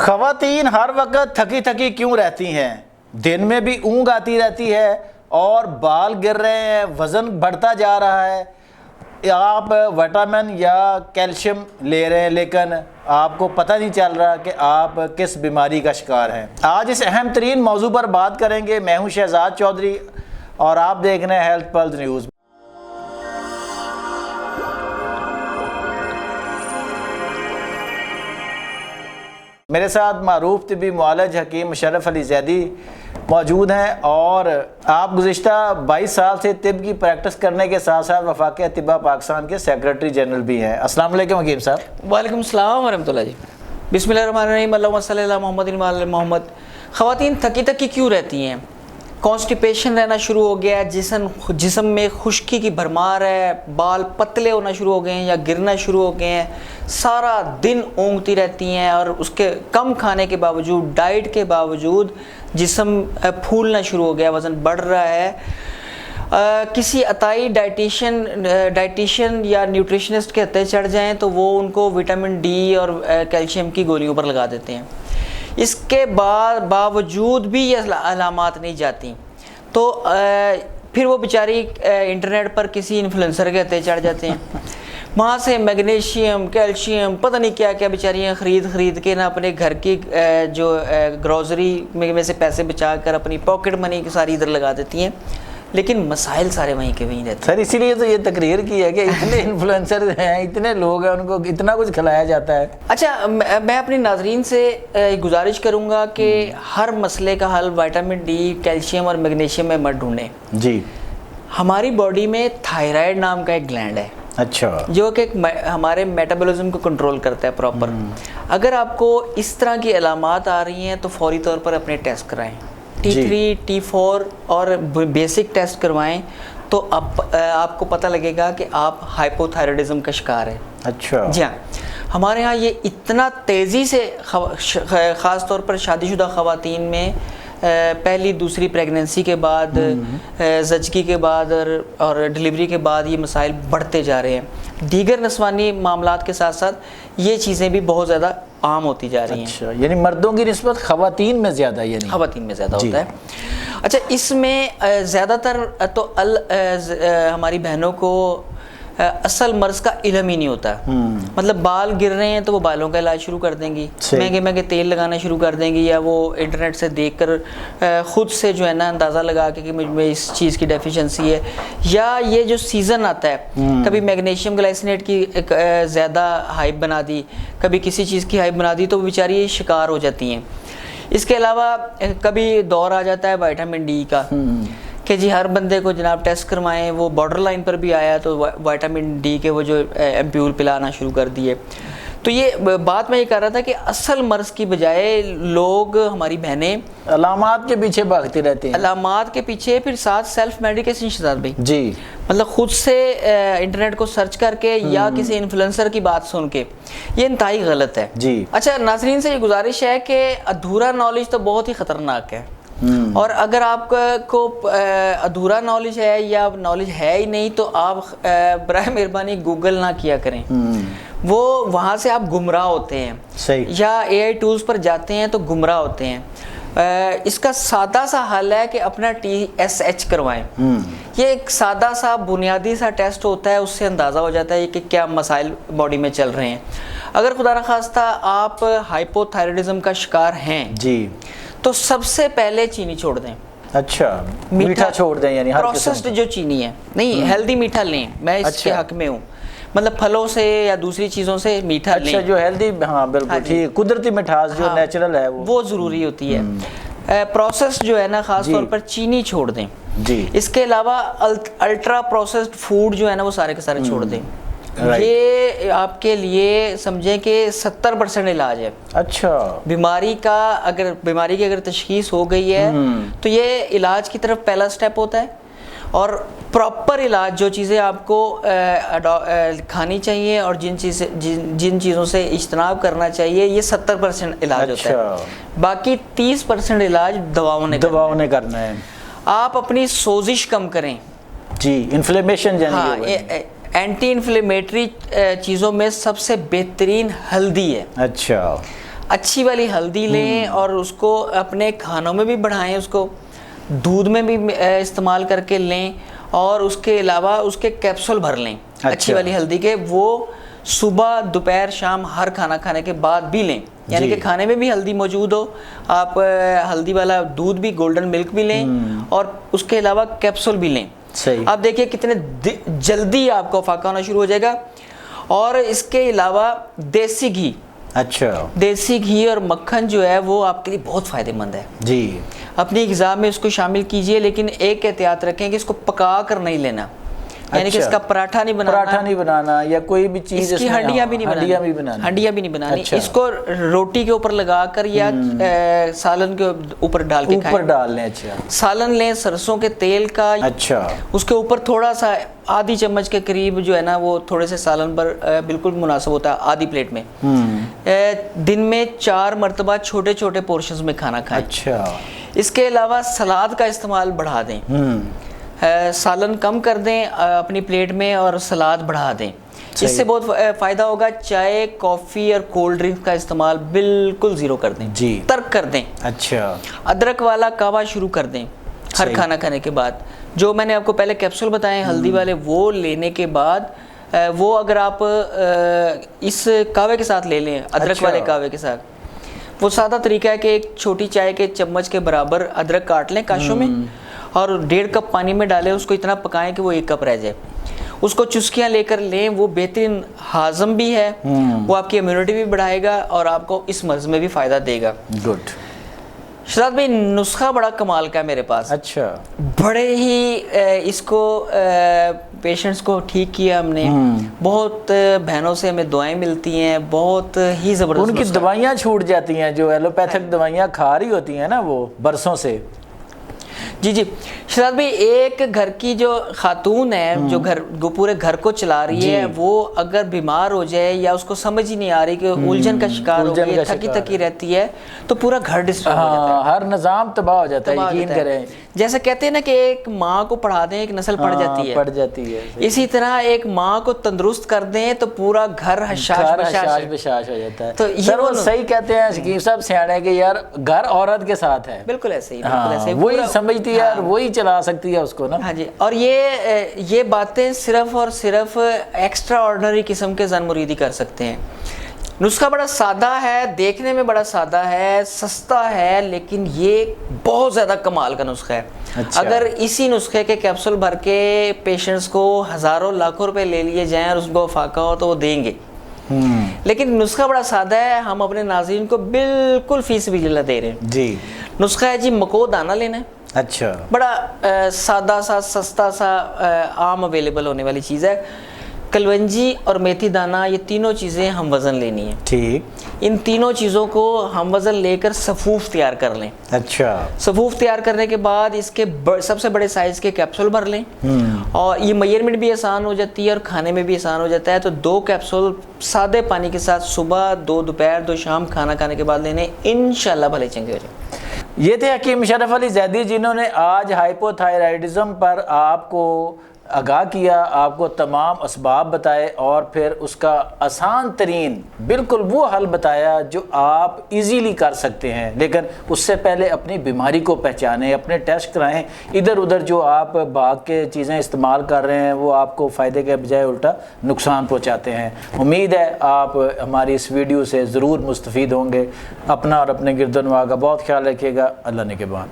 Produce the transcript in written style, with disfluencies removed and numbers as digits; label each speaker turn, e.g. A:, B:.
A: خواتین ہر وقت تھکی تھکی کیوں رہتی ہیں؟ دن میں بھی اونگ آتی رہتی ہے اور بال گر رہے ہیں، وزن بڑھتا جا رہا ہے، آپ وٹامن یا کیلشیم لے رہے ہیں لیکن آپ کو پتہ نہیں چل رہا کہ آپ کس بیماری کا شکار ہیں۔ آج اس اہم ترین موضوع پر بات کریں گے۔ میں ہوں شہزاد چودھری اور آپ دیکھ رہے ہیں ہیلتھ پلس نیوز۔ میرے ساتھ معروف طبی معالج حکیم مشرف علی زیدی موجود ہیں اور آپ گزشتہ 22 سال سے طب کی پریکٹس کرنے کے ساتھ ساتھ وفاق طب پاکستان کے سیکرٹری جنرل بھی ہیں۔ السلام علیکم حکیم صاحب۔
B: وعلیکم السلام ورحمۃ اللہ جی۔ بسم اللہ الرحمن الرحیم، اللہم صلی علی محمد وعلی محمد۔ خواتین تھکی تھکی کیوں رہتی ہیں؟ کانسٹیپیشن رہنا شروع ہو گیا ہے، جسم میں خشکی کی بھرمار ہے، بال پتلے ہونا شروع ہو گئے ہیں یا گرنا شروع ہو گئے ہیں، سارا دن اونگتی رہتی ہیں اور اس کے کم کھانے کے باوجود، ڈائٹ کے باوجود جسم پھولنا شروع ہو گیا، وزن بڑھ رہا ہے۔ کسی عطائی ڈائٹیشین یا نیوٹریشنسٹ کے ہتھے چڑھ جائیں تو وہ ان کو وٹامن ڈی اور کیلشیم کی گولیوں پر لگا دیتے ہیں۔ اس کے باوجود بھی یہ علامات نہیں جاتی تو پھر وہ بیچاری انٹرنیٹ پر کسی انفلوئنسر کے ہتھے چڑھ جاتے ہیں، وہاں سے میگنیشیم، کیلشیم، پتہ نہیں کیا کیا بیچاریاں خرید کے نا اپنے گھر کی جو گروسری میں سے پیسے بچا کر اپنی پاکٹ منی ساری ادھر لگا دیتی ہیں، لیکن مسائل سارے وہیں کے وہیں رہتے ہیں۔
A: سر اسی لیے تو یہ تقریر کی ہے کہ اتنے انفلوئنسر ہیں، اتنے لوگ ہیں، ان کو اتنا کچھ کھلایا جاتا ہے۔
B: اچھا، میں اپنے ناظرین سے گزارش کروں گا کہ ہر مسئلے کا حل وٹامن ڈی، کیلشیم اور میگنیشیم میں مت ڈھونڈیں۔
A: جی،
B: ہماری باڈی میں تھائرائیڈ نام کا ایک گلینڈ ہے،
A: اچھا، جو
B: کہ ہمارے میٹابولزم کو کنٹرول کرتا ہے پراپر۔ اگر آپ کو اس طرح کی علامات آ رہی ہیں تو فوری طور پر اپنے ٹیسٹ کرائیں، T3 T4 اور بیسک ٹیسٹ کروائیں تو آپ کو پتہ لگے گا کہ آپ ہائپوتھائرائڈزم کا شکار ہیں۔
A: اچھا،
B: جی ہاں، ہمارے ہاں یہ اتنا تیزی سے خاص طور پر شادی شدہ خواتین میں پہلی دوسری پریگننسی کے بعد، زچگی کے بعد اور ڈلیوری کے بعد یہ مسائل بڑھتے جا رہے ہیں۔ دیگر نسوانی معاملات کے ساتھ ساتھ یہ چیزیں بھی بہت زیادہ عام ہوتی جا رہی ہیں۔
A: اچھا، یعنی مردوں کی نسبت خواتین میں زیادہ، یعنی
B: خواتین میں زیادہ ہوتا ہے۔ اچھا، اس میں زیادہ تر تو ہماری بہنوں کو اصل مرض کا علم ہی نہیں ہوتا، مطلب بال گر رہے ہیں تو وہ بالوں کا علاج شروع کر دیں گی، مہنگے مہنگے تیل لگانا شروع کر دیں گی، یا وہ انٹرنیٹ سے دیکھ کر خود سے جو ہے نا اندازہ لگا کے کہ مجھ میں اس چیز کی ڈیفیشنسی ہے، یا یہ جو سیزن آتا ہے کبھی میگنیشیم گلائسینیٹ کی ایک زیادہ ہائپ بنا دی، کبھی کسی چیز کی ہائپ بنا دی تو وہ بیچاری شکار ہو جاتی ہیں۔ اس کے علاوہ کبھی دور آ جاتا ہے وٹامن ڈی کا کہ جی ہر بندے کو جناب ٹیسٹ کروائیں، وہ بارڈر لائن پر بھی آیا تو وٹامن ڈی کے وہ جو ایمپیول پلانا شروع کر دیے۔ تو یہ بات میں یہ کر رہا تھا کہ اصل مرض کی بجائے لوگ، ہماری بہنیں
A: علامات کے پیچھے بھاگتے رہتے ہیں،
B: علامات کے پیچھے، پھر ساتھ سیلف میڈیکیشن شہزاد بھائی،
A: جی،
B: مطلب خود سے انٹرنیٹ کو سرچ کر کے یا کسی انفلوئنسر کی بات سن کے، یہ انتہائی غلط ہے۔
A: جی،
B: اچھا، ناظرین سے یہ گزارش ہے کہ ادھورا نالج تو بہت ہی خطرناک ہے، اور اگر آپ کو ادھورا نالج ہے یا نالج ہے ہی نہیں تو آپ برائے مہربانی گوگل نہ کیا کریں، وہ وہاں سے آپ گمراہ ہوتے ہیں،
A: صحیح،
B: یا اے آئی ٹولز پر جاتے ہیں تو گمراہ ہوتے ہیں۔ اس کا سادہ سا حل ہے کہ اپنا TSH کروائیں۔ یہ ایک سادہ سا بنیادی سا ٹیسٹ ہوتا ہے، اس سے اندازہ ہو جاتا ہے کہ کیا مسائل باڈی میں چل رہے ہیں۔ اگر خدا نخواستہ آپ ہائپوتھائرائڈزم کا شکار ہیں جی تو سب سے پہلے چینی چھوڑ دیں۔
A: اچھا، میٹھا چھوڑ دیں، یعنی ہر
B: پروسیسڈ جو چینی ہے نہیں، ہیلدی میٹھا لیں، میں اس کے حق میں ہوں، مطلب پھلوں سے یا دوسری چیزوں سے میٹھا لیں۔
A: اچھا، جو ہیلدی، ہاں بالکل ٹھیک، قدرتی مٹھاس جو نیچرل ہے
B: وہ ضروری ہوتی ہے۔ پروسیسڈ جو ہے نا خاص طور پر چینی چھوڑ دیں جی۔ اس کے علاوہ الٹرا پروسیسڈ فوڈ جو ہے نا وہ سارے کے سارے چھوڑ دیں۔ یہ آپ کے لیے سمجھیں کہ 70% علاج ہے۔ اچھا، بیماری کی اگر تشخیص ہو گئی ہے تو یہ علاج کی طرف پہلا سٹیپ ہوتا ہے، اور پراپر علاج جو چیزیں آپ کو کھانی چاہیے اور جن چیزوں سے اجتناب کرنا چاہیے، یہ 70% علاج ہوتا ہے۔ باقی 30% علاج دواؤں نے کرنا ہے۔ آپ اپنی سوزش کم کریں جی، انفلیمیشن اینٹی انفلیمیٹری چیزوں میں سب سے بہترین ہلدی ہے۔ اچھا، اچھی والی ہلدی لیں اور اس کو اپنے کھانوں میں بھی بڑھائیں، اس کو دودھ میں بھی استعمال کر کے لیں، اور اس کے علاوہ اس کے کیپسول بھر لیں اچھی والی ہلدی کے، وہ صبح دوپہر شام ہر کھانا کھانے کے بعد بھی لیں، یعنی کہ کھانے میں بھی ہلدی موجود ہو، آپ ہلدی والا دودھ بھی گولڈن ملک بھی لیں اور اس کے علاوہ کیپسول بھی لیں۔ آپ دیکھیے کتنے جلدی آپ کو فاقہ ہونا شروع ہو جائے گا۔ اور اس کے علاوہ دیسی گھی، دیسی گھی اور مکھن جو ہے وہ آپ کے لیے بہت فائدہ مند ہے
A: جی،
B: اپنی غذا میں اس کو شامل کیجئے، لیکن ایک احتیاط رکھیں کہ اس کو پکا کر نہیں لینا، یعنی کہ اس کا پراٹھا نہیں بنانا
A: یا کوئی بھی چیز،
B: اس کی ہڈیاں بھی نہیں بنانی، اس کو روٹی کے اوپر لگا کر یا سالن کے اوپر ڈال کے کھائیں۔ سالن لیں سرسوں کے تیل کا، اس کے اوپر تھوڑا سا آدھی چمچ کے قریب جو ہے نا وہ تھوڑے سے سالن پر بالکل مناسب ہوتا ہے، آدھی پلیٹ میں دن میں 4 مرتبہ چھوٹے چھوٹے پورشنز میں کھانا کھائیں۔ اس کے علاوہ سلاد کا استعمال بڑھا دیں، سالن کم کر دیں اپنی پلیٹ میں اور سلاد بڑھا دیں، اس سے بہت فائدہ ہوگا۔ چائے، کافی اور کولڈ ڈرنک کا استعمال بالکل زیرو کر دیں، ترک کر دیں۔ ادرک والا قہوہ شروع کر دیں ہر کھانا کھانے کے بعد، جو میں نے آپ کو پہلے کیپسول بتائے ہلدی والے، وہ لینے کے بعد وہ اگر آپ اس قہوے کے ساتھ لے لیں، ادرک والے قہوے کے ساتھ، وہ سادہ طریقہ ہے کہ ایک چھوٹی چائے کے چمچ کے برابر ادرک کاٹ لیں کاشوں میں اور 1.5 کپ پانی میں ڈالیں، اس کو اتنا پکائیں کہ وہ 1 کپ رہ جائے، اس کو چسکیاں لے کر لیں، وہ بہترین ہاضم بھی ہے، وہ آپ کی امیونٹی بھی بڑھائے گا اور آپ کو اس مرض میں بھی فائدہ دے گا۔
A: گڈ
B: شہزاد بھائی، نسخہ بڑا کمال کا ہے میرے پاس، بڑے ہی اس کو پیشنٹس کو ٹھیک کیا ہم نے، بہت بہنوں سے ہمیں دعائیں ملتی ہیں، بہت ہی زبردست،
A: ان کی دوائیاں چھوٹ جاتی ہیں جو ایلوپیتھک دوائیاں کھا رہی ہوتی ہیں نا وہ برسوں سے۔
B: جی شہزاد بھائی، ایک گھر کی جو خاتون ہے جو پورے گھر کو چلا رہی ہے، وہ اگر بیمار ہو جائے یا اس کو سمجھ ہی نہیں آ رہی کہ الجھن کا شکار ہو گئی ہے، تھکی تھکی رہتی ہے، تو پورا گھر ڈسٹرب ہو جاتا ہے،
A: ہر نظام تباہ ہو جاتا ہے، یقین کریں۔
B: جیسے کہتے ہیں نا کہ ایک ماں کو پڑھا دیں ایک نسل پڑھ جاتی ہے، اسی طرح ایک ماں کو تندرست کر دیں تو پورا گھر حشاش
A: بشاش ہو جاتا ہے۔ تو یہ صحیح کہتے ہیں شکیب صاحب سیاڑے کہ یار گھر عورت کے ساتھ ہے،
B: بالکل ایسے ہی،
A: وہی سمجھتی ہے اور وہی چلا سکتی ہے اس کو نا۔
B: ہاں جی، اور یہ باتیں صرف اور صرف ایکسٹرا آرڈنری قسم کے زن مریدی کر سکتے ہیں۔ نسخہ بڑا سادہ ہے، دیکھنے میں بڑا سادہ ہے، سستا ہے، لیکن یہ بہت زیادہ کمال کا نسخہ ہے۔ اگر اسی نسخے کے کیپسول بھر کے پیشنٹس کو ہزاروں لاکھوں روپے لے لیے جائیں اور اس کو فاقہ ہو تو وہ دیں گے، لیکن نسخہ بڑا سادہ ہے، ہم اپنے ناظرین کو بالکل فی سبیل اللہ دے رہے ہیں۔
A: جی،
B: نسخہ ہے جی مکو دانہ لینا ہے، بڑا سادہ سا سستا سا عام اویلیبل ہونے والی چیز ہے۔ کلونجی اور میتھی دانہ، یہ تینوں چیزیں ہم وزن لینی ہے، ٹھیک، ان تینوں چیزوں کو ہم وزن لے کر صفوف تیار کر لیں۔ صفوف تیار کرنے کے بعد اس کے سب سے بڑے سائز کے کیپسول بھر لیں، اور یہ میئرمنٹ بھی آسان ہو جاتی ہے اور کھانے میں بھی آسان ہو جاتا ہے۔ تو 2 کیپسول سادے پانی کے ساتھ صبح، 2 دوپہر، 2 شام کھانا کھانے کے بعد لینے، انشاءاللہ بھلے چنگے ہو جائیں۔
A: یہ تھے حکیم مشرف علی زیدی، جنہوں نے آج ہائپو تھائرائیڈزم پر آپ کو آگاہ کیا، آپ کو تمام اسباب بتائے اور پھر اس کا آسان ترین بالکل وہ حل بتایا جو آپ ایزیلی کر سکتے ہیں، لیکن اس سے پہلے اپنی بیماری کو پہچانیں، اپنے ٹیسٹ کرائیں۔ ادھر ادھر جو آپ بھاگ کے چیزیں استعمال کر رہے ہیں وہ آپ کو فائدے کے بجائے الٹا نقصان پہنچاتے ہیں۔ امید ہے آپ ہماری اس ویڈیو سے ضرور مستفید ہوں گے۔ اپنا اور اپنے گرد و نواح کا بہت خیال رکھیے گا۔ اللہ نگہبان۔